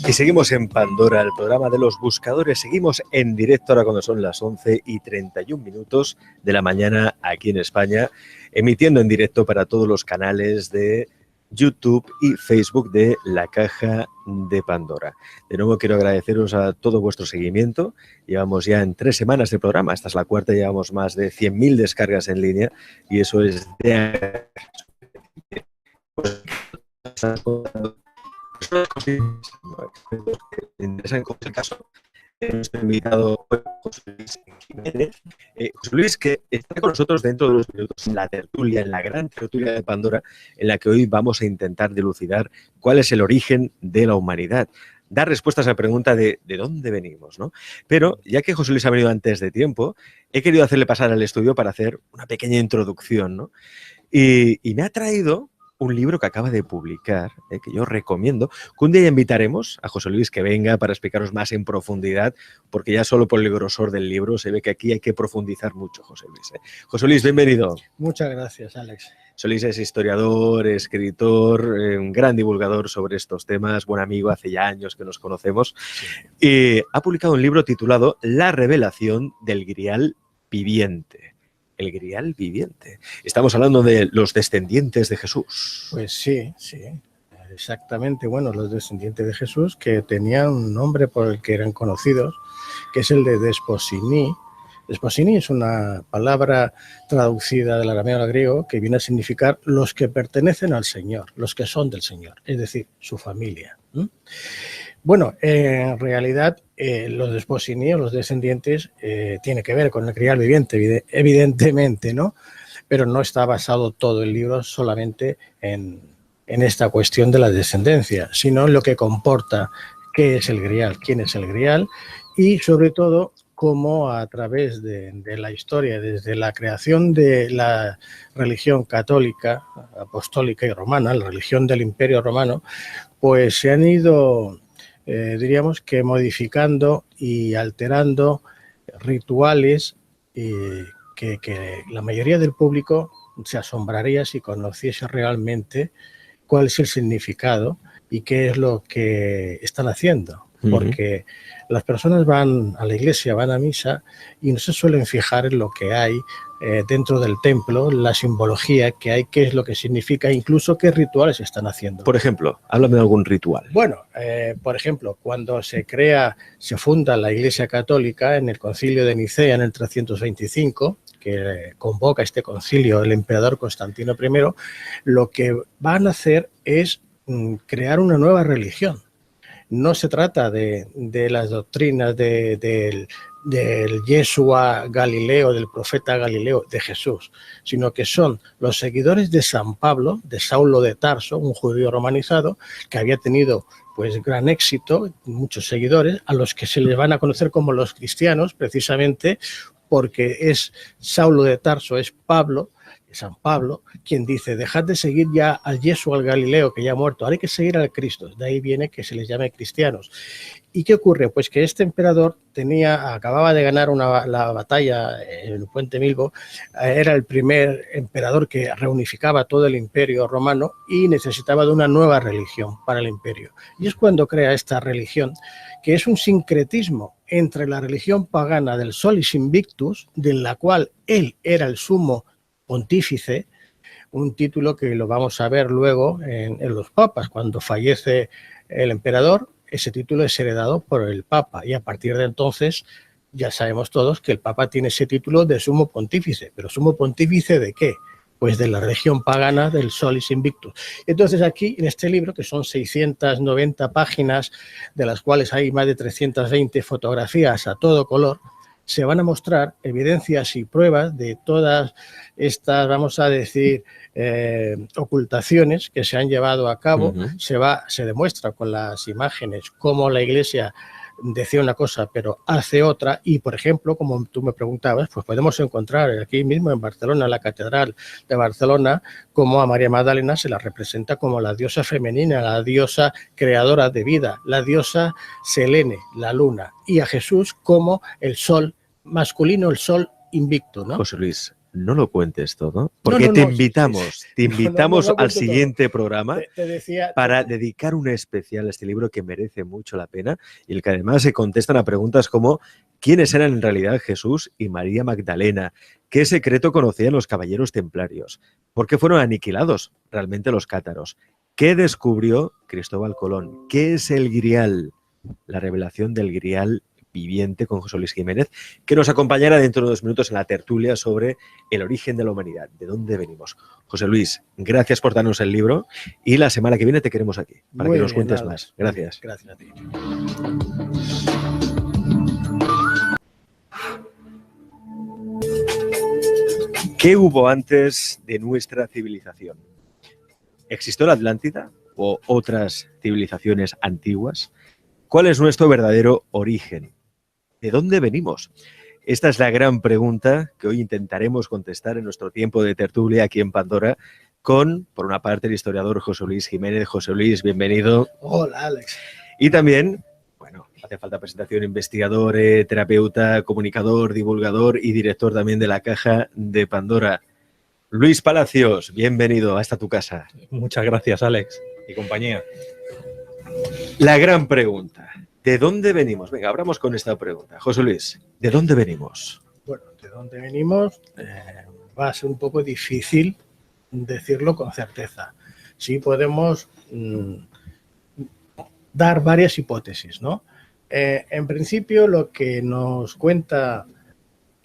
Y seguimos en Pandora, el programa de los buscadores. Seguimos en directo ahora cuando son las 11:31 de la mañana aquí en España, emitiendo en directo para todos los canales de YouTube y Facebook de La Caja de Pandora. De nuevo quiero agradeceros a todo vuestro seguimiento. Llevamos ya en 3 semanas de programa, esta es la cuarta, llevamos más de 100.000 descargas en línea y eso es de... interesan como es el caso de nuestro invitado José Luis Jiménez. José Luis, que está con nosotros dentro de los minutos en la tertulia, en la gran tertulia de Pandora, en la que hoy vamos a intentar dilucidar cuál es el origen de la humanidad, dar respuestas a la pregunta de dónde venimos, ¿no? Pero ya que José Luis ha venido antes de tiempo, he querido hacerle pasar al estudio para hacer una pequeña introducción, ¿no? Y me ha traído un libro que acaba de publicar, que yo recomiendo, que un día invitaremos a José Luis que venga para explicaros más en profundidad, porque ya solo por el grosor del libro se ve que aquí hay que profundizar mucho, José Luis. José Luis, bienvenido. Muchas gracias, Alex. José Luis es historiador, escritor, un gran divulgador sobre estos temas, buen amigo, hace ya años que nos conocemos, y ha publicado un libro titulado La revelación del Grial viviente. El Grial viviente. Estamos hablando de los descendientes de Jesús. Pues sí, exactamente. Bueno, los descendientes de Jesús que tenían un nombre por el que eran conocidos, que es el de Desposini. Desposini es una palabra traducida del arameo al griego que viene a significar los que pertenecen al Señor, los que son del Señor, es decir, su familia. Bueno, en realidad los Desposini o los descendientes tiene que ver con el Grial viviente, evidentemente, ¿no? Pero no está basado todo el libro solamente en esta cuestión de la descendencia, sino en lo que comporta qué es el Grial, quién es el Grial y sobre todo cómo a través de la historia, desde la creación de la religión católica, apostólica y romana, la religión del Imperio Romano, pues se han ido... diríamos que modificando y alterando rituales que la mayoría del público se asombraría si conociese realmente cuál es el significado y qué es lo que están haciendo. Porque las personas van a la iglesia, van a misa y no se suelen fijar en lo que hay dentro del templo, la simbología que hay, qué es lo que significa, incluso qué rituales están haciendo. Por ejemplo, háblame de algún ritual. Bueno, por ejemplo, cuando se funda la Iglesia Católica en el Concilio de Nicea en el 325, que convoca este concilio el emperador Constantino I, lo que van a hacer es crear una nueva religión. No se trata de las doctrinas del Yeshua Galileo, del profeta Galileo, de Jesús, sino que son los seguidores de San Pablo, de Saulo de Tarso, un judío romanizado que había tenido pues gran éxito, muchos seguidores, a los que se les van a conocer como los cristianos, precisamente porque es Saulo de Tarso, es Pablo, San Pablo, quien dice, dejad de seguir ya al Yeshua, al Galileo, que ya ha muerto, ahora hay que seguir al Cristo. De ahí viene que se les llame cristianos. ¿Y qué ocurre? Pues que este emperador acababa de ganar la batalla en el Puente Milvio, era el primer emperador que reunificaba todo el imperio romano y necesitaba de una nueva religión para el imperio. Y es cuando crea esta religión, que es un sincretismo entre la religión pagana del Solis Invictus, de la cual él era el sumo pontífice, un título que lo vamos a ver luego en los papas. Cuando fallece el emperador, ese título es heredado por el papa y a partir de entonces ya sabemos todos que el papa tiene ese título de sumo pontífice. ¿Pero sumo pontífice de qué? Pues de la religión pagana del Solis Invictus. Entonces aquí en este libro, que son 690 páginas, de las cuales hay más de 320 fotografías a todo color, se van a mostrar evidencias y pruebas de todas estas, vamos a decir, ocultaciones que se han llevado a cabo. Se demuestra con las imágenes cómo la Iglesia decía una cosa pero hace otra y, por ejemplo, como tú me preguntabas, pues podemos encontrar aquí mismo en Barcelona, en la Catedral de Barcelona, cómo a María Magdalena se la representa como la diosa femenina, la diosa creadora de vida, la diosa Selene, la luna, y a Jesús como el sol masculino, el sol invicto, ¿no? José Luis, no lo cuentes todo, porque te invitamos al siguiente programa para dedicar un especial a este libro que merece mucho la pena y el que además se contestan a preguntas como ¿quiénes eran en realidad Jesús y María Magdalena? ¿Qué secreto conocían los caballeros templarios? ¿Por qué fueron aniquilados realmente los cátaros? ¿Qué descubrió Cristóbal Colón? ¿Qué es el Grial? La revelación del Grial viviente con José Luis Jiménez, que nos acompañará dentro de 2 minutos en la tertulia sobre el origen de la humanidad, de dónde venimos. José Luis, gracias por darnos el libro y la semana que viene te queremos aquí para que nos cuentes más. Gracias. Gracias a ti. ¿Qué hubo antes de nuestra civilización? ¿Existió la Atlántida o otras civilizaciones antiguas? ¿Cuál es nuestro verdadero origen? ¿De dónde venimos? Esta es la gran pregunta que hoy intentaremos contestar en nuestro tiempo de tertulia aquí en Pandora con, por una parte, el historiador José Luis Jiménez. José Luis, bienvenido. Hola, Alex. Y también, bueno, hace falta presentación, investigador, terapeuta, comunicador, divulgador y director también de la Caja de Pandora. Luis Palacios, bienvenido hasta tu casa. Muchas gracias, Alex y compañía. La gran pregunta, ¿de dónde venimos? Venga, abramos con esta pregunta. José Luis, ¿de dónde venimos? Bueno, ¿de dónde venimos? Va a ser un poco difícil decirlo con certeza. Sí podemos dar varias hipótesis, ¿no? En principio, lo que nos cuenta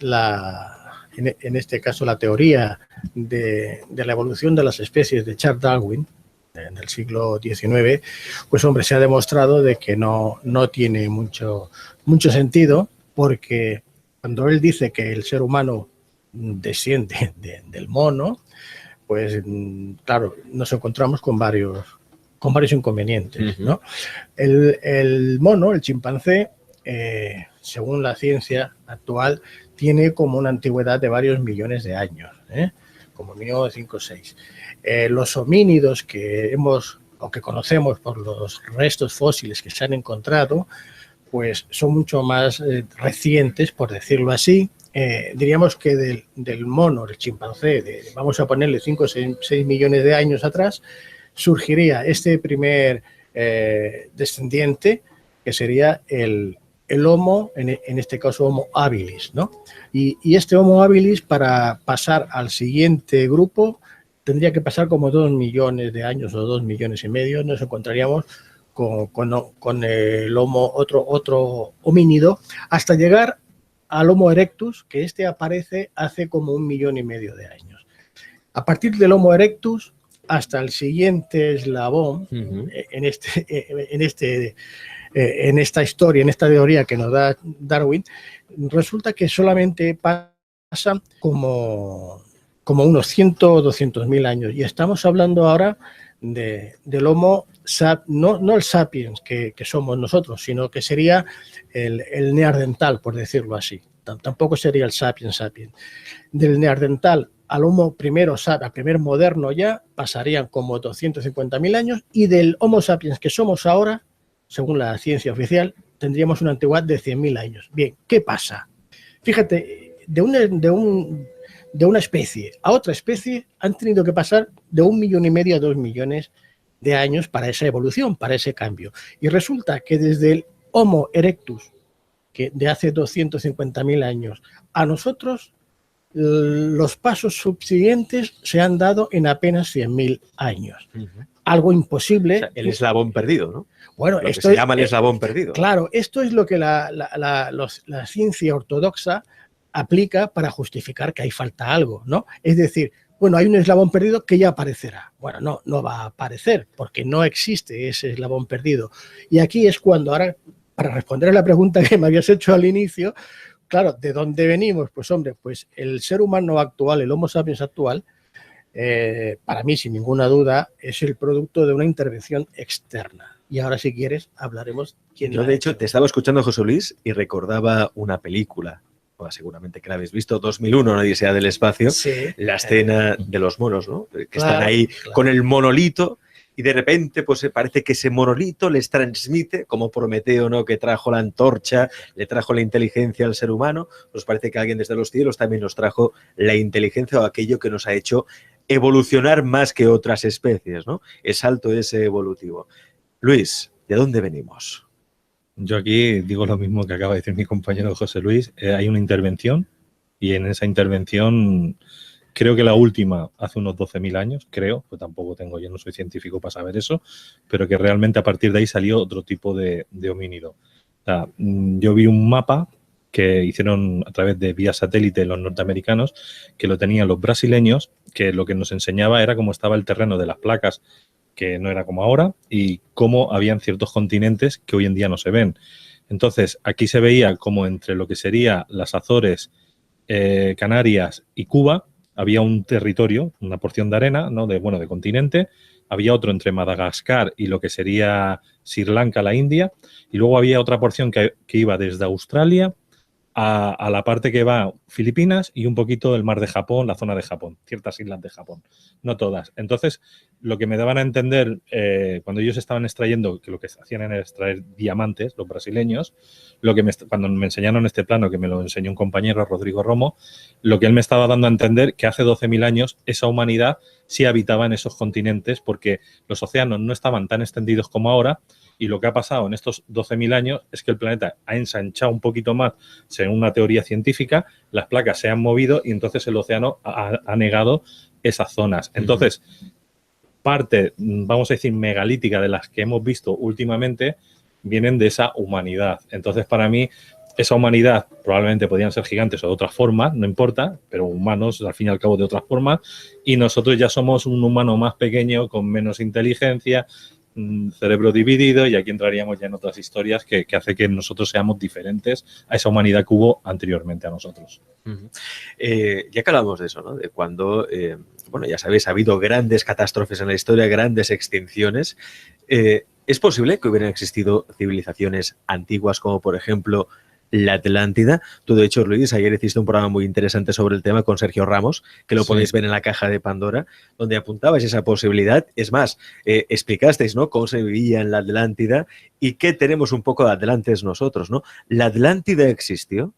en este caso la teoría de la evolución de las especies de Charles Darwin, en el siglo XIX, pues hombre, se ha demostrado de que no tiene mucho sentido, porque cuando él dice que el ser humano desciende del mono, pues claro, nos encontramos con varios inconvenientes, ¿no? El mono, el chimpancé, según la ciencia actual, tiene como una antigüedad de varios millones de años, como mínimo de 5 o 6. Los homínidos que conocemos por los restos fósiles que se han encontrado, pues son mucho más recientes, por decirlo así. Diríamos que del mono, el chimpancé, vamos a ponerle 5 o 6 millones de años atrás, surgiría este primer descendiente, que sería el Homo, en este caso Homo habilis, ¿no? Y este Homo habilis, para pasar al siguiente grupo, tendría que pasar como 2 millones de años o 2 millones y medio. Nos encontraríamos con el Homo, otro homínido, hasta llegar al Homo erectus, que este aparece hace como 1,5 millones de años. A partir del Homo erectus hasta el siguiente eslabón, en esta historia, en esta teoría que nos da Darwin, resulta que solamente pasa como unos 100 o 200.000 años. Y estamos hablando ahora del Homo no el sapiens que somos nosotros, sino que sería el neandertal, por decirlo así. Tampoco sería el sapiens. Del neandertal al Homo primero, al primer moderno ya, pasarían como 250.000 años, y del Homo sapiens que somos ahora, según la ciencia oficial, tendríamos una antigüedad de 100.000 años. Bien, ¿qué pasa? Fíjate, de una especie a otra especie han tenido que pasar de 1,5 millones a 2 millones de años para esa evolución, para ese cambio. Y resulta que desde el Homo erectus, que de hace 250.000 años, a nosotros, los pasos subsiguientes se han dado en apenas 100.000 años. Algo imposible. O sea, el eslabón perdido, ¿no? Bueno, lo que se llama el eslabón perdido. Claro, esto es lo que la ciencia ortodoxa aplica para justificar que ahí falta algo, ¿no? Es decir, bueno, hay un eslabón perdido que ya aparecerá. Bueno, no va a aparecer porque no existe ese eslabón perdido. Y aquí es cuando ahora, para responder a la pregunta que me habías hecho al inicio, claro, ¿de dónde venimos? Pues hombre, pues el ser humano actual, el Homo sapiens actual, para mí, sin ninguna duda, es el producto de una intervención externa. Y ahora, si quieres, hablaremos quién. Yo, de hecho, te estaba escuchando, José Luis, y recordaba una película, seguramente que la habéis visto, 2001, Nadie sea del espacio, sí, la escena de los monos, ¿no? Que están ahí con el monolito, y de repente pues parece que ese monolito les transmite, como Prometeo, ¿no?, que trajo la antorcha, le trajo la inteligencia al ser humano, pues parece que alguien desde los cielos también nos trajo la inteligencia o aquello que nos ha hecho evolucionar más que otras especies, ¿no? El salto ese evolutivo. Luis, ¿de dónde venimos? Yo aquí digo lo mismo que acaba de decir mi compañero José Luis. Hay una intervención y en esa intervención, creo que la última hace unos 12.000 años, creo, pues tampoco tengo, yo no soy científico para saber eso, pero que realmente a partir de ahí salió otro tipo de homínido. O sea, yo vi un mapa que hicieron a través de vía satélite los norteamericanos, que lo tenían los brasileños, que lo que nos enseñaba era cómo estaba el terreno de las placas, que no era como ahora, y cómo habían ciertos continentes que hoy en día no se ven. Entonces, aquí se veía como entre lo que sería las Azores, Canarias y Cuba, había un territorio, una porción de arena, ¿no?, de continente, había otro entre Madagascar y lo que sería Sri Lanka, la India, y luego había otra porción que iba desde Australia a la parte que va Filipinas y un poquito del mar de Japón, la zona de Japón, ciertas islas de Japón, no todas. Entonces, lo que me daban a entender cuando ellos estaban extrayendo, que lo que hacían era extraer diamantes, los brasileños, cuando me enseñaron este plano, que me lo enseñó un compañero, Rodrigo Romo, lo que él me estaba dando a entender que hace 12.000 años esa humanidad sí habitaba en esos continentes porque los océanos no estaban tan extendidos como ahora. Y lo que ha pasado en estos 12.000 años es que el planeta ha ensanchado un poquito más, según una teoría científica, las placas se han movido y entonces el océano ha negado esas zonas. Entonces, parte, vamos a decir, megalítica de las que hemos visto últimamente vienen de esa humanidad. Entonces, para mí, esa humanidad probablemente podían ser gigantes o de otras formas, no importa, pero humanos al fin y al cabo de otras formas, y nosotros ya somos un humano más pequeño, con menos inteligencia, cerebro dividido, y aquí entraríamos ya en otras historias que hace que nosotros seamos diferentes a esa humanidad que hubo anteriormente a nosotros. Ya que hablamos de eso, ¿no?, de cuando, bueno, ya sabéis, ha habido grandes catástrofes en la historia, grandes extinciones. ¿Es posible que hubieran existido civilizaciones antiguas como, por ejemplo, la Atlántida? Tú, de hecho, Luis, ayer hiciste un programa muy interesante sobre el tema con Sergio Ramos, que lo podéis ver en la caja de Pandora, donde apuntabais esa posibilidad. Es más, explicasteis, ¿no?, cómo se vivía en la Atlántida y qué tenemos un poco de Atlantes nosotros, ¿no? ¿La Atlántida existió?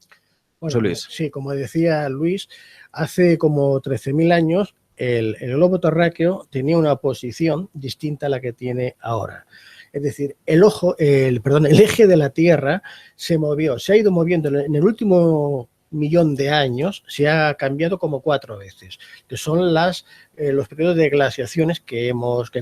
Bueno, Luis. sí, como decía Luis, hace como 13.000 años el globo terráqueo tenía una posición distinta a la que tiene ahora. Es decir, el eje de la Tierra se movió, se ha ido moviendo en el último millón de años, se ha cambiado como 4 veces, que son los periodos de glaciaciones que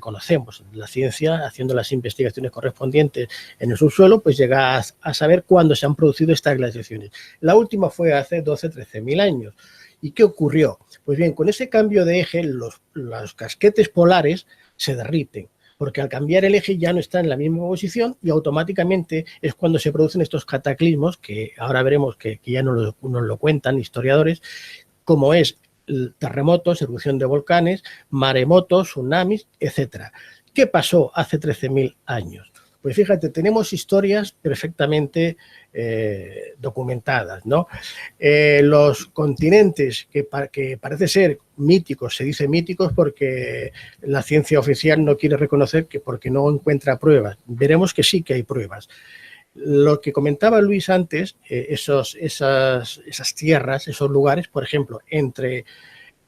conocemos. La ciencia, haciendo las investigaciones correspondientes en el subsuelo, pues llega a saber cuándo se han producido estas glaciaciones. La última fue hace 13.000 años. ¿Y qué ocurrió? Pues bien, con ese cambio de eje, los casquetes polares se derriten, porque al cambiar el eje ya no está en la misma posición y automáticamente es cuando se producen estos cataclismos que ahora veremos que ya nos lo cuentan historiadores, como es terremotos, erupción de volcanes, maremotos, tsunamis, etc. ¿Qué pasó hace 13.000 años? Pues fíjate, tenemos historias perfectamente documentadas, ¿no? Los continentes que parece ser míticos, se dice míticos porque la ciencia oficial no quiere reconocer que porque no encuentra pruebas. Veremos que sí que hay pruebas. Lo que comentaba Luis antes, esas tierras, esos lugares, por ejemplo,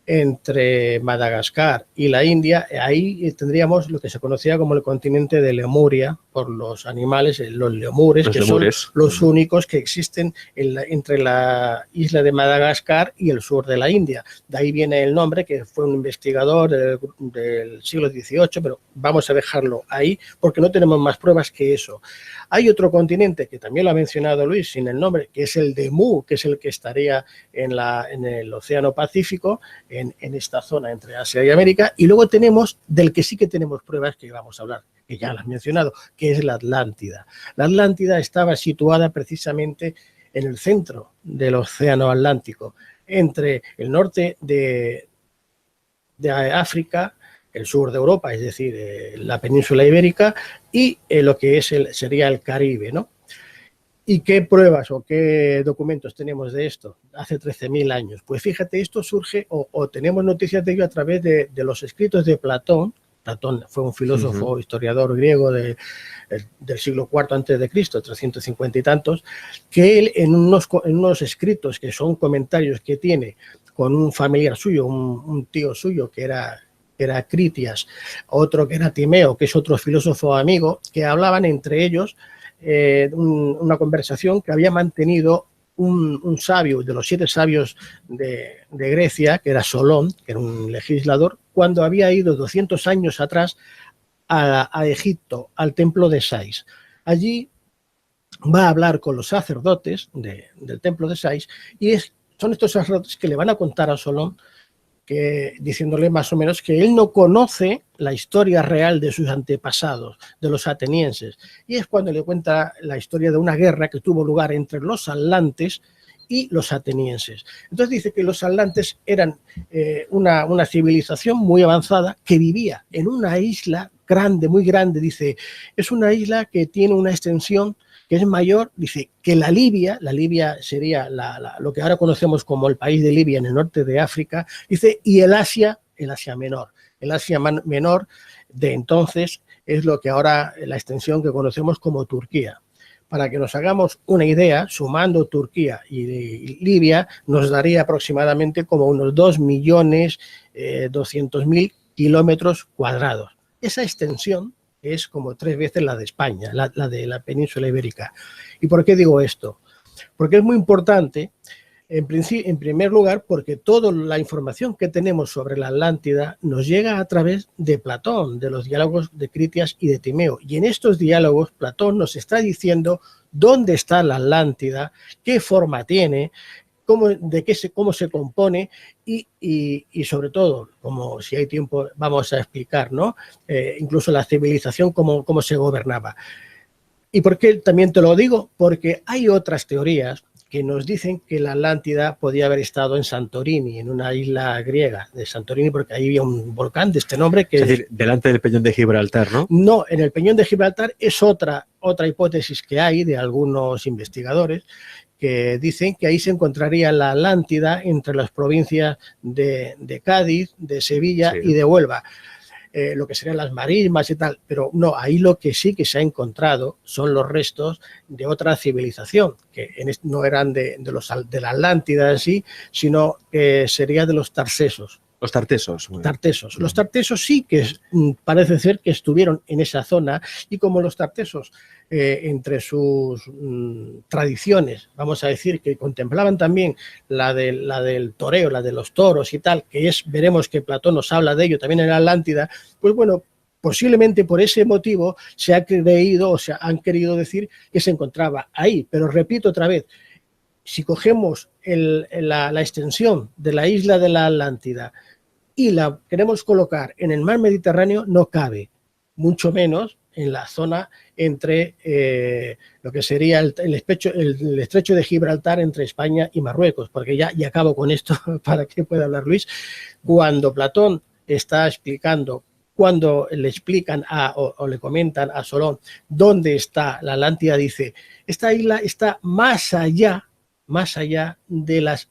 entre Madagascar y la India, ahí tendríamos lo que se conocía como el continente de Lemuria, por los animales, los lemures, son los únicos que existen entre la isla de Madagascar y el sur de la India. De ahí viene el nombre, que fue un investigador del siglo XVIII, pero vamos a dejarlo ahí porque no tenemos más pruebas que eso. Hay otro continente que también lo ha mencionado Luis sin el nombre, que es el de Mu, que es el que estaría en el Océano Pacífico, en esta zona entre Asia y América, y luego tenemos del que sí que tenemos pruebas que vamos a hablar, que ya lo has mencionado, que es la Atlántida. La Atlántida estaba situada precisamente en el centro del Océano Atlántico, entre el norte de África, el sur de Europa, es decir, la península ibérica, y lo que sería el Caribe, ¿no? ¿Y qué pruebas o qué documentos tenemos de esto? Hace 13.000 años. Pues fíjate, esto surge o tenemos noticias de ello a través de los escritos de Platón, Platón fue un filósofo, historiador griego del siglo IV antes de Cristo, 350 y tantos, que él en unos escritos que son comentarios que tiene con un familiar suyo, un tío suyo que era Critias, otro que era Timeo, que es otro filósofo amigo, que hablaban entre ellos una conversación que había mantenido un sabio, de los 7 sabios de Grecia, que era Solón, que era un legislador, cuando había ido 200 años atrás a Egipto, al templo de Sais. Allí va a hablar con los sacerdotes del templo de Sais y son estos sacerdotes que le van a contar a Solón, diciéndole más o menos que él no conoce la historia real de sus antepasados, de los atenienses. Y es cuando le cuenta la historia de una guerra que tuvo lugar entre los atlantes y los atenienses. Entonces dice que los atlantes eran una civilización muy avanzada que vivía en una isla grande, muy grande. Dice, es una isla que tiene una extensión que es mayor, dice, que la Libia sería lo que ahora conocemos como el país de Libia en el norte de África, dice, y el Asia menor. El Asia menor de entonces es lo que ahora, la extensión que conocemos como Turquía. Para que nos hagamos una idea, sumando Turquía y Libia, nos daría aproximadamente como unos 2.200.000 kilómetros cuadrados. Esa extensión es como 3 veces la de España, la de la península ibérica. ¿Y por qué digo esto? Porque es muy importante, en primer lugar, porque toda la información que tenemos sobre la Atlántida nos llega a través de Platón, de los diálogos de Critias y de Timeo. Y en estos diálogos Platón nos está diciendo dónde está la Atlántida, qué forma tiene, cómo se compone y sobre todo, como si hay tiempo vamos a explicar, ¿no? Incluso la civilización, cómo se gobernaba. ¿Y por qué también te lo digo? Porque hay otras teorías que nos dicen que la Atlántida podía haber estado en Santorini, en una isla griega de Santorini, porque ahí había un volcán de este nombre. Es decir, delante del Peñón de Gibraltar, ¿no? No, en el Peñón de Gibraltar es otra hipótesis que hay de algunos investigadores, que dicen que ahí se encontraría la Atlántida entre las provincias de Cádiz, de Sevilla y de Huelva, lo que serían las marismas y tal, pero no, ahí lo que sí que se ha encontrado son los restos de otra civilización, que no eran de la Atlántida en sí, sino que sería de los tarsesos. Los tartesos. Tartesos. Los tartesos sí que parece ser que estuvieron en esa zona y como los tartesos, entre sus tradiciones, vamos a decir, que contemplaban también la del toreo, la de los toros y tal, que veremos que Platón nos habla de ello también en la Atlántida, pues bueno, posiblemente por ese motivo se ha creído o se han querido decir que se encontraba ahí. Pero repito otra vez, si cogemos la extensión de la isla de la Atlántida y la queremos colocar en el mar Mediterráneo, no cabe, mucho menos en la zona entre lo que sería el estrecho de Gibraltar entre España y Marruecos, porque ya acabo con esto para que pueda hablar Luis. Cuando Platón está explicando, cuando le explican o le comentan a Solón dónde está la Atlántida, dice, esta isla está más allá de las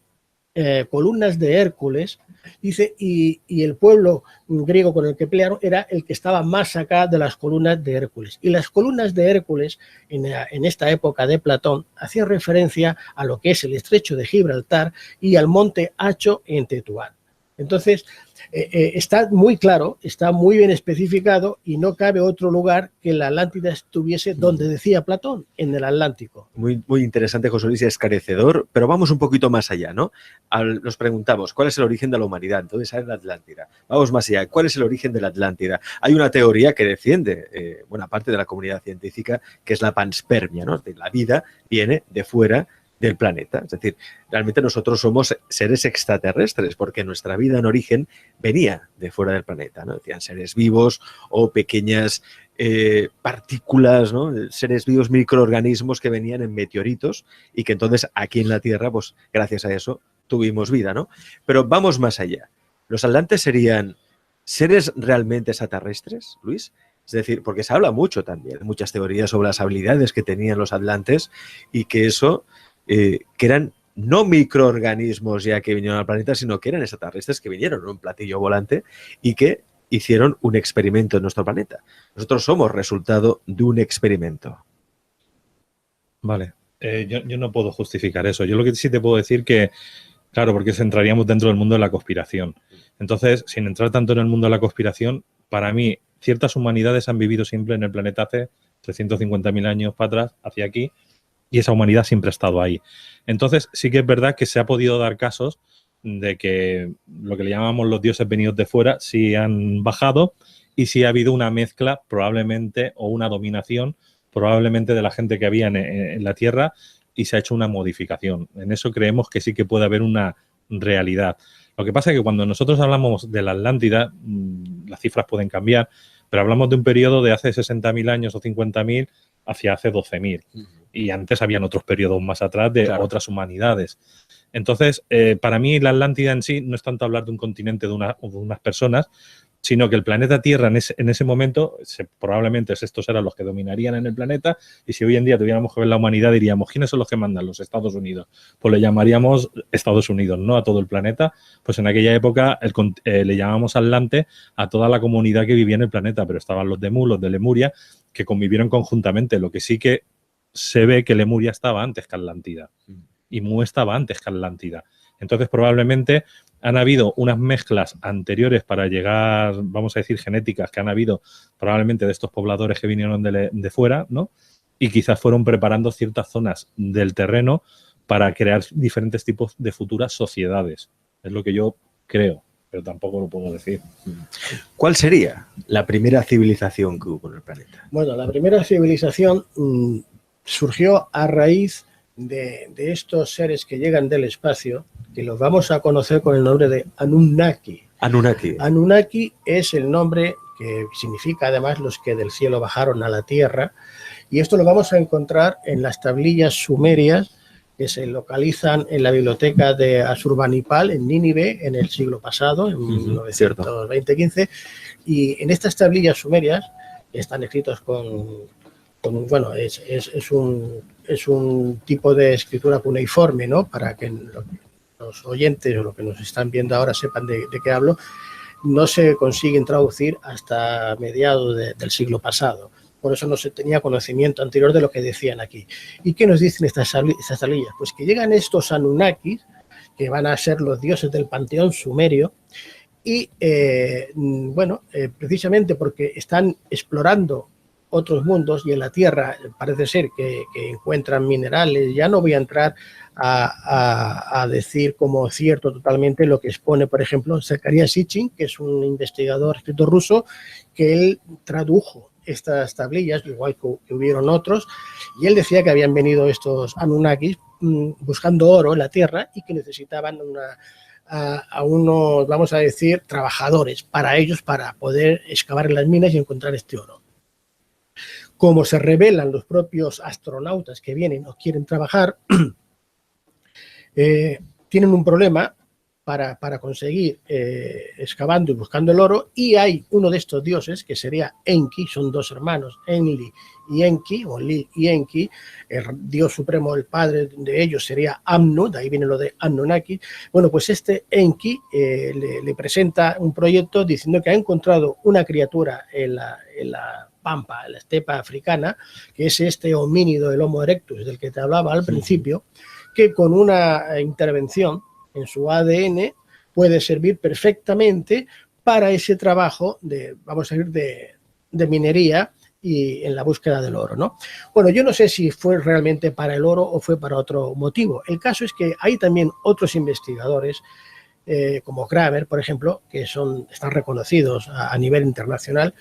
columnas de Hércules, dice, y el pueblo griego con el que pelearon era el que estaba más acá de las columnas de Hércules. Y las columnas de Hércules, en esta época de Platón, hacían referencia a lo que es el estrecho de Gibraltar y al monte Hacho en Tetuán. Entonces, está muy claro, está muy bien especificado y no cabe otro lugar que la Atlántida estuviese donde decía Platón, en el Atlántico. Muy, muy interesante, José Luis, y esclarecedor, pero vamos un poquito más allá, ¿no? Nos preguntamos, ¿cuál es el origen de la humanidad? Entonces, ¿sabes la Atlántida? Vamos más allá, ¿cuál es el origen de la Atlántida? Hay una teoría que defiende buena parte de la comunidad científica, que es la panspermia, ¿no? La vida viene de fuera del planeta. Es decir, realmente nosotros somos seres extraterrestres porque nuestra vida en origen venía de fuera del planeta, ¿no? Decían seres vivos o pequeñas partículas, ¿no? Seres vivos, microorganismos que venían en meteoritos y que entonces aquí en la Tierra, pues gracias a eso tuvimos vida, ¿no? Pero vamos más allá. ¿Los atlantes serían seres realmente extraterrestres, Luis? Es decir, porque se habla mucho también, muchas teorías sobre las habilidades que tenían los atlantes y que eso... que eran no microorganismos ya que vinieron al planeta, sino que eran extraterrestres que vinieron en un platillo volante y que hicieron un experimento en nuestro planeta. Nosotros somos resultado de un experimento. Vale. Yo no puedo justificar eso. Yo lo que sí te puedo decir que, claro, porque entraríamos dentro del mundo de la conspiración. Entonces, sin entrar tanto en el mundo de la conspiración, para mí, ciertas humanidades han vivido siempre en el planeta hace 350.000 años para atrás, hacia aquí, y esa humanidad siempre ha estado ahí. Entonces, sí que es verdad que se ha podido dar casos de que lo que le llamamos los dioses venidos de fuera sí han bajado y sí ha habido una mezcla probablemente o una dominación probablemente de la gente que había en la Tierra y se ha hecho una modificación. En eso creemos que sí que puede haber una realidad. Lo que pasa es que cuando nosotros hablamos de la Atlántida, las cifras pueden cambiar, pero hablamos de un periodo de hace 60.000 años o 50.000 hacia hace 12.000. Y antes habían otros periodos más atrás de otras humanidades. Entonces, para mí la Atlántida en sí no es tanto hablar de un continente de unas personas, sino que el planeta Tierra en ese momento, probablemente estos eran los que dominarían en el planeta, y si hoy en día tuviéramos que ver la humanidad, diríamos, ¿quiénes son los que mandan? Los Estados Unidos. Pues le llamaríamos Estados Unidos, no a todo el planeta. Pues en aquella época le llamábamos Atlante a toda la comunidad que vivía en el planeta, pero estaban los de Mu, los de Lemuria, que convivieron conjuntamente. Lo que sí que se ve que Lemuria estaba antes que Atlántida y Mu estaba antes que Atlántida. Entonces, probablemente han habido unas mezclas anteriores para llegar, vamos a decir, genéticas que han habido probablemente de estos pobladores que vinieron de fuera, ¿no? Y quizás fueron preparando ciertas zonas del terreno para crear diferentes tipos de futuras sociedades. Es lo que yo creo, pero tampoco lo puedo decir. ¿Cuál sería la primera civilización que hubo en el planeta? Bueno, la primera civilización surgió a raíz de estos seres que llegan del espacio, que los vamos a conocer con el nombre de Anunnaki. Anunnaki. Anunnaki es el nombre que significa además los que del cielo bajaron a la tierra, y esto lo vamos a encontrar en las tablillas sumerias que se localizan en la biblioteca de Asurbanipal en Nínive en el siglo pasado, en 1920-15, y en estas tablillas sumerias están escritos bueno, es un tipo de escritura cuneiforme, ¿no? Para que los oyentes o los que nos están viendo ahora sepan de qué hablo. No se consiguen traducir hasta mediados del siglo pasado. Por eso no se tenía conocimiento anterior de lo que decían aquí. ¿Y qué nos dicen estas tablillas? Pues que llegan estos Anunnakis, que van a ser los dioses del panteón sumerio, y precisamente porque están explorando otros mundos y en la Tierra parece ser que encuentran minerales. Ya no voy a entrar a decir como cierto totalmente lo que expone, por ejemplo, Zecharia Sitchin, que es un investigador, escritor ruso, que él tradujo estas tablillas, igual que hubieron otros, y él decía que habían venido estos Anunnakis buscando oro en la Tierra y que necesitaban a unos, vamos a decir, trabajadores para ellos, para poder excavar en las minas y encontrar este oro. Como se revelan los propios astronautas que vienen o quieren trabajar, tienen un problema para conseguir excavando y buscando el oro, y hay uno de estos dioses que sería Enki, son dos hermanos, Enlil y Enki, o Lil y Enki, el dios supremo, el padre de ellos sería Amnu, de ahí viene lo de Anunnaki. Bueno, pues este Enki le presenta un proyecto diciendo que ha encontrado una criatura en la pampa, en la estepa africana, que es este homínido, el Homo erectus, del que te hablaba al principio, que con una intervención en su ADN puede servir perfectamente para ese trabajo de, vamos a decir, de minería y en la búsqueda del oro, ¿no? Bueno, yo no sé si fue realmente para el oro o fue para otro motivo. El caso es que hay también otros investigadores, como Kramer, por ejemplo, que están reconocidos a nivel internacional,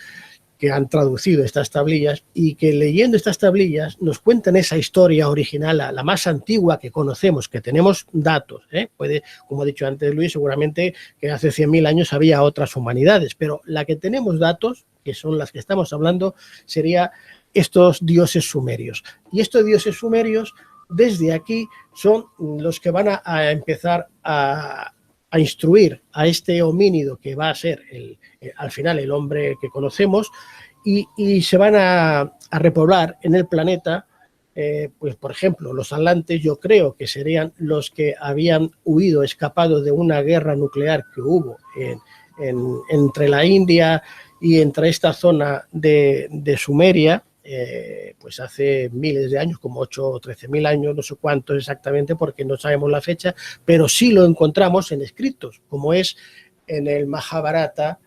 que han traducido estas tablillas y que leyendo estas tablillas nos cuentan esa historia original, la más antigua que conocemos, que tenemos datos. Puede, como ha dicho antes Luis, seguramente que hace 100.000 años había otras humanidades, pero la que tenemos datos, que son las que estamos hablando, sería estos dioses sumerios. Y estos dioses sumerios, desde aquí, son los que van a empezar a instruir a este homínido que va a ser al final el hombre que conocemos, y se van a repoblar en el planeta, pues por ejemplo los atlantes. Yo creo que serían los que habían escapado de una guerra nuclear que hubo entre la India y entre esta zona de Sumeria, pues hace miles de años, como 8 o 13.000 años, no sé cuántos exactamente porque no sabemos la fecha, pero sí lo encontramos en escritos, como es en el Mahabharata,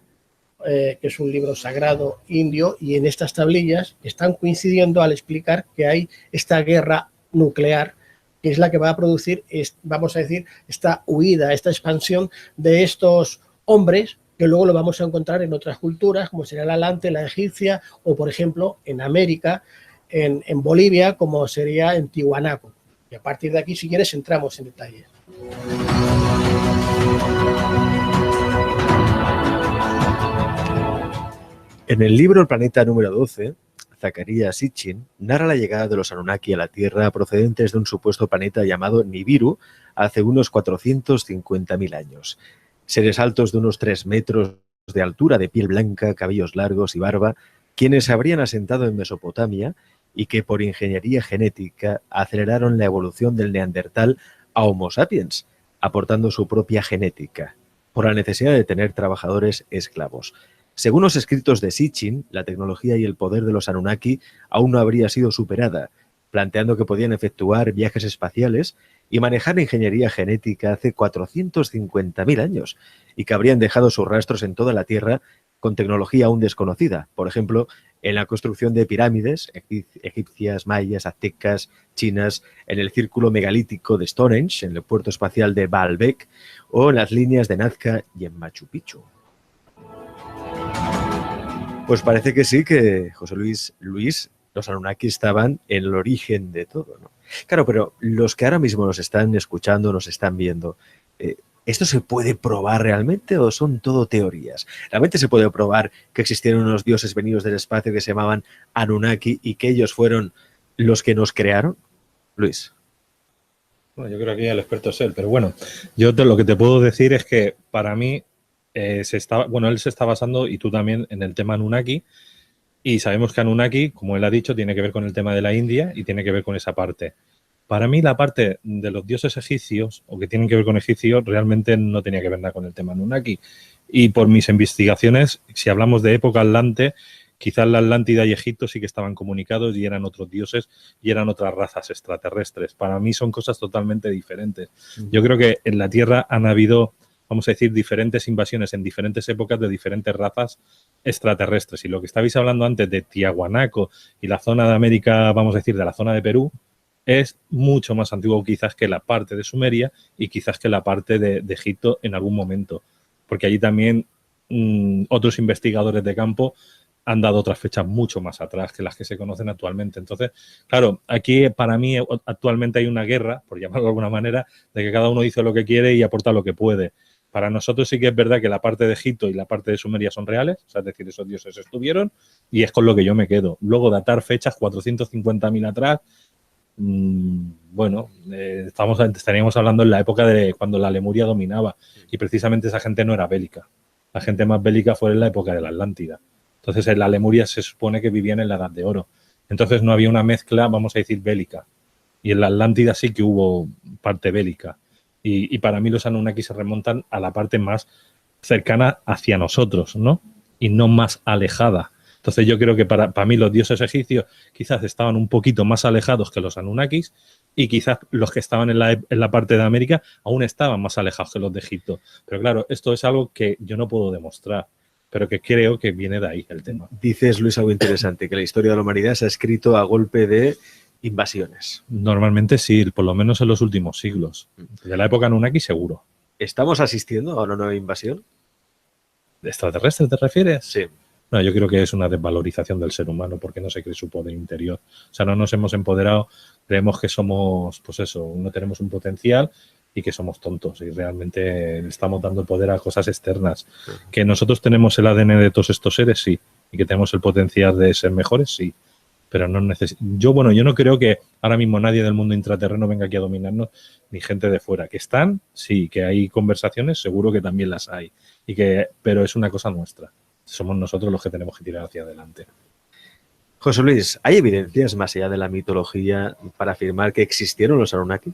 que es un libro sagrado indio, y en estas tablillas están coincidiendo al explicar que hay esta guerra nuclear que es la que va a producir, vamos a decir, esta huida, esta expansión de estos hombres, que luego lo vamos a encontrar en otras culturas, como sería la atlante, la egipcia, o por ejemplo en América, en Bolivia, como sería en Tiwanaku. Y a partir de aquí, si quieres, entramos en detalle. En el libro El planeta número 12, Zecharia Sitchin narra la llegada de los Anunnaki a la Tierra procedentes de un supuesto planeta llamado Nibiru hace unos 450.000 años. Seres altos de unos 3 metros de altura, de piel blanca, cabellos largos y barba, quienes se habrían asentado en Mesopotamia y que por ingeniería genética aceleraron la evolución del Neandertal a Homo sapiens, aportando su propia genética, por la necesidad de tener trabajadores esclavos. Según los escritos de Sitchin, la tecnología y el poder de los Anunnaki aún no habría sido superada, planteando que podían efectuar viajes espaciales y manejar ingeniería genética hace 450.000 años, y que habrían dejado sus rastros en toda la Tierra con tecnología aún desconocida, por ejemplo, en la construcción de pirámides egipcias, mayas, aztecas, chinas, en el círculo megalítico de Stonehenge, en el puerto espacial de Baalbek, o en las líneas de Nazca y en Machu Picchu. Pues parece que sí, que José Luis, los Anunnaki estaban en el origen de todo, ¿no? Claro, pero los que ahora mismo nos están escuchando, nos están viendo, ¿esto se puede probar realmente o son todo teorías? ¿Realmente se puede probar que existieron unos dioses venidos del espacio que se llamaban Anunnaki y que ellos fueron los que nos crearon? Luis. Bueno, yo creo que el experto es él, pero bueno, lo que te puedo decir es que para mí él se está basando, y tú también, en el tema Anunnaki, y sabemos que Anunnaki, como él ha dicho, tiene que ver con el tema de la India y tiene que ver con esa parte. Para mí la parte de los dioses egipcios, o que tienen que ver con egipcios, realmente no tenía que ver nada con el tema Anunnaki. Y por mis investigaciones, si hablamos de época atlante, quizás la Atlántida y Egipto sí que estaban comunicados y eran otros dioses y eran otras razas extraterrestres. Para mí son cosas totalmente diferentes. Yo creo que en la Tierra han habido, vamos a decir, diferentes invasiones en diferentes épocas de diferentes razas extraterrestres. Y lo que estabais hablando antes de Tiahuanaco y la zona de América, vamos a decir, de la zona de Perú, es mucho más antiguo quizás que la parte de Sumeria y quizás que la parte de Egipto en algún momento. Porque allí también otros investigadores de campo han dado otras fechas mucho más atrás que las que se conocen actualmente. Entonces, claro, aquí para mí actualmente hay una guerra, por llamarlo de alguna manera, de que cada uno dice lo que quiere y aporta lo que puede. Para nosotros sí que es verdad que la parte de Egipto y la parte de Sumeria son reales, o sea, es decir, esos dioses estuvieron, y es con lo que yo me quedo. Luego, datar fechas 450.000 atrás, bueno, estaríamos hablando en la época de cuando la Lemuria dominaba, y precisamente esa gente no era bélica. La gente más bélica fue en la época de la Atlántida. Entonces, en la Lemuria se supone que vivían en la Edad de Oro. Entonces, no había una mezcla, vamos a decir, bélica. Y en la Atlántida sí que hubo parte bélica. Y para mí los Anunnaki se remontan a la parte más cercana hacia nosotros, ¿no? Y no más alejada. Entonces, yo creo que para mí los dioses egipcios quizás estaban un poquito más alejados que los Anunnakis, y quizás los que estaban en la parte de América aún estaban más alejados que los de Egipto. Pero claro, esto es algo que yo no puedo demostrar, pero que creo que viene de ahí el tema. Dices, Luis, algo interesante, que la historia de la humanidad se ha escrito a golpe de invasiones. Normalmente sí, por lo menos en los últimos siglos. De la época Anunnaki seguro. ¿Estamos asistiendo a una nueva invasión? ¿De extraterrestre te refieres? Sí. No, yo creo que es una desvalorización del ser humano porque no se cree su poder interior. O sea, no nos hemos empoderado, creemos que somos, pues eso, no tenemos un potencial y que somos tontos y realmente le estamos dando poder a cosas externas. Que nosotros tenemos el ADN de todos estos seres, sí, y que tenemos el potencial de ser mejores, sí. Pero no yo no creo que ahora mismo nadie del mundo intraterreno venga aquí a dominarnos, ni gente de fuera. Que están, sí, que hay conversaciones, seguro que también las hay, pero es una cosa nuestra. Somos nosotros los que tenemos que tirar hacia adelante. José Luis, ¿hay evidencias más allá de la mitología para afirmar que existieron los Anunnaki?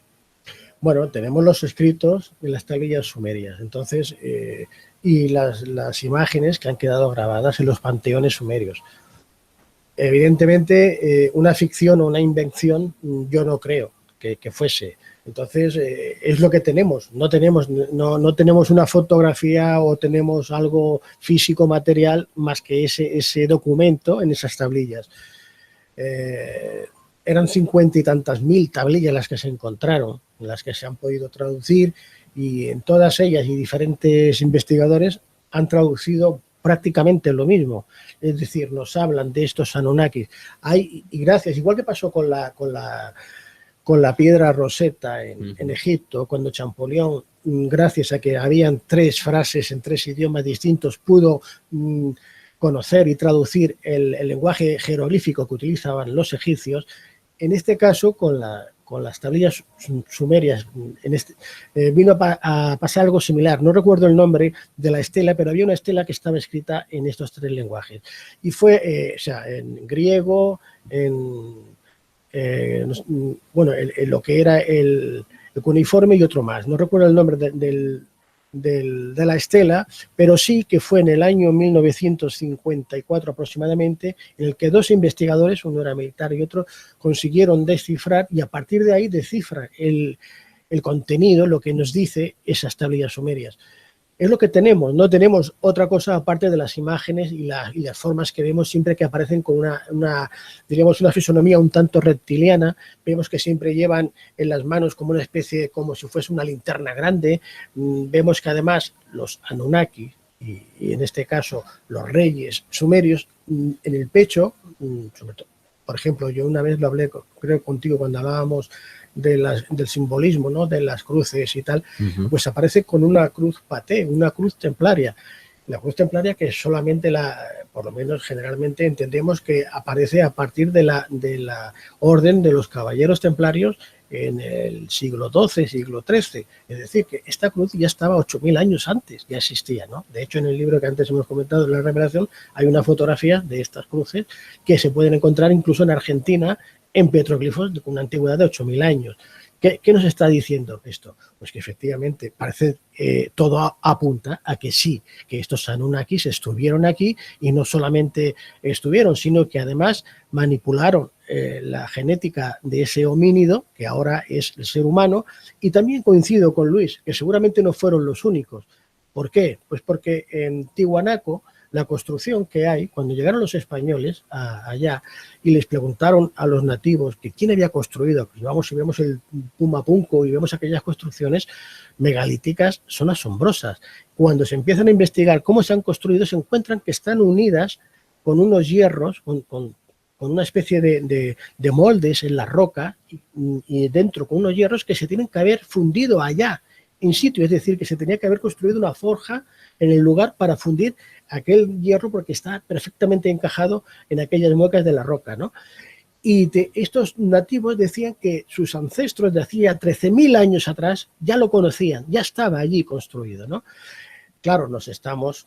Bueno, tenemos los escritos de las tablillas sumerias, entonces, y las imágenes que han quedado grabadas en los panteones sumerios. Evidentemente, una ficción o una invención, yo no creo que fuese. Entonces, es lo que tenemos. No tenemos una fotografía o tenemos algo físico, material, más que ese documento en esas tablillas. Eran 50 y tantas mil tablillas las que se encontraron, las que se han podido traducir, y en todas ellas y diferentes investigadores han traducido prácticamente lo mismo. Es decir, nos hablan de estos Anunnakis. Y gracias, igual que pasó con la piedra Rosetta en Egipto, cuando Champollion, gracias a que habían 3 frases en 3 idiomas distintos, pudo conocer y traducir el lenguaje jeroglífico que utilizaban los egipcios. En este caso, con las tablillas sumerias, vino a pasar algo similar. No recuerdo el nombre de la estela, pero había una estela que estaba escrita en estos 3 lenguajes. Y fue, en griego, lo que era el cuneiforme y otro más. No recuerdo el nombre de la estela, pero sí que fue en el año 1954 aproximadamente, en el que 2 investigadores, uno era militar y otro, consiguieron descifrar, y a partir de ahí descifran el contenido, lo que nos dice esas tablillas sumerias. Es lo que tenemos, no tenemos otra cosa aparte de las imágenes y las formas que vemos siempre que aparecen con una fisonomía un tanto reptiliana. Vemos que siempre llevan en las manos como una especie, como si fuese una linterna grande. Vemos que además los Anunnaki, y en este caso los reyes sumerios, en el pecho, sobre todo, por ejemplo, yo una vez lo hablé, creo contigo, cuando hablábamos del simbolismo, ¿no?, de las cruces y tal, pues aparece con una cruz paté, una cruz templaria. La cruz templaria que solamente por lo menos generalmente entendemos que aparece a partir de la orden de los caballeros templarios en el siglo XII, siglo XIII. Es decir, que esta cruz ya estaba 8.000 años antes, ya existía, ¿no? De hecho, en el libro que antes hemos comentado, La Revelación, hay una fotografía de estas cruces que se pueden encontrar incluso en Argentina, en petroglifos con una antigüedad de 8.000 años. ¿Qué nos está diciendo esto? Pues que efectivamente parece, todo apunta a que sí, que estos Anunnakis estuvieron aquí, y no solamente estuvieron, sino que además manipularon la genética de ese homínido, que ahora es el ser humano. Y también coincido con Luis, que seguramente no fueron los únicos. ¿Por qué? Pues porque en Tiwanaku, la construcción que hay, cuando llegaron los españoles allá y les preguntaron a los nativos que quién había construido, pues vamos y vemos el Pumapunku y vemos aquellas construcciones megalíticas, son asombrosas. Cuando se empiezan a investigar cómo se han construido, se encuentran que están unidas con unos hierros, con una especie de moldes en la roca, y dentro con unos hierros que se tienen que haber fundido allá, in situ, es decir, que se tenía que haber construido una forja en el lugar para fundir aquel hierro, porque está perfectamente encajado en aquellas muecas de la roca, ¿no? Y estos nativos decían que sus ancestros de hacía 13.000 años atrás ya lo conocían, ya estaba allí construido, ¿no? Claro, nos estamos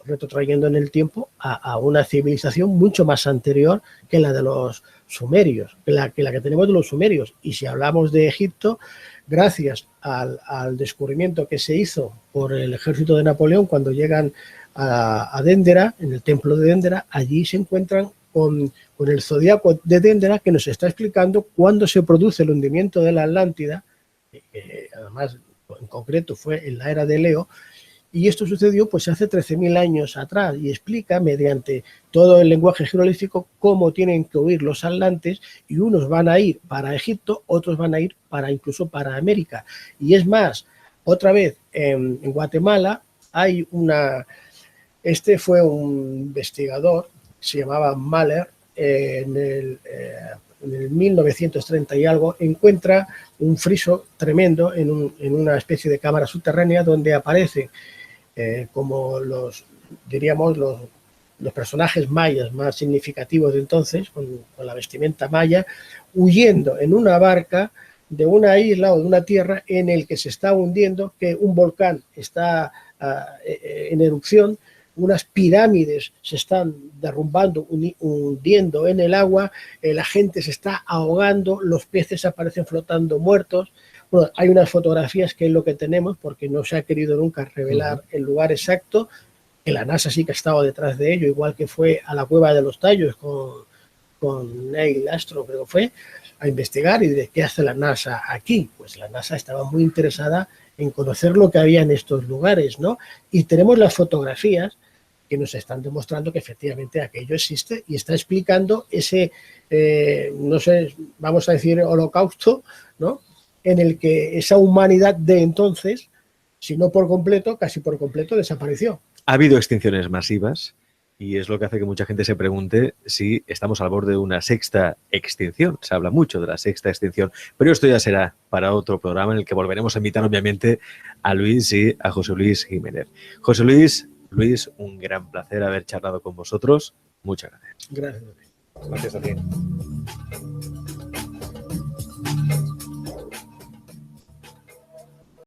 retrotrayendo en el tiempo a una civilización mucho más anterior que la de los sumerios, que la que tenemos de los sumerios. Y si hablamos de Egipto, gracias al descubrimiento que se hizo por el ejército de Napoleón cuando llegan a Dendera, en el templo de Dendera, allí se encuentran con el zodiaco de Dendera, que nos está explicando cuándo se produce el hundimiento de la Atlántida, además en concreto fue en la era de Leo, y esto sucedió pues hace 13.000 años atrás, y explica mediante todo el lenguaje jeroglífico cómo tienen que huir los atlantes, y unos van a ir para Egipto, otros van a ir incluso para América. Y es más, otra vez en Guatemala hay este fue un investigador, se llamaba Mahler, en el 1930 y algo, encuentra un friso tremendo en una especie de cámara subterránea donde aparecen como los personajes mayas más significativos de entonces, con la vestimenta maya, huyendo en una barca de una isla o de una tierra en el que se está hundiendo, que un volcán está en erupción, unas pirámides se están derrumbando, hundiendo en el agua, la gente se está ahogando, los peces aparecen flotando muertos. Bueno, hay unas fotografías que es lo que tenemos porque no se ha querido nunca revelar el lugar exacto, que la NASA sí que ha estado detrás de ello, igual que fue a la Cueva de los Tallos con Neil Armstrong, creo que fue, a investigar y de qué hace la NASA aquí. Pues la NASA estaba muy interesada en conocer lo que había en estos lugares, ¿no? Y tenemos las fotografías que nos están demostrando que efectivamente aquello existe y está explicando ese, no sé, vamos a decir holocausto, ¿no? En el que esa humanidad de entonces, si no por completo, casi por completo desapareció. Ha habido extinciones masivas y es lo que hace que mucha gente se pregunte si estamos al borde de una sexta extinción. Se habla mucho de la sexta extinción, pero esto ya será para otro programa en el que volveremos a invitar obviamente a Luis y a José Luis Jiménez. José Luis, un gran placer haber charlado con vosotros. Muchas gracias. Gracias. Gracias a ti.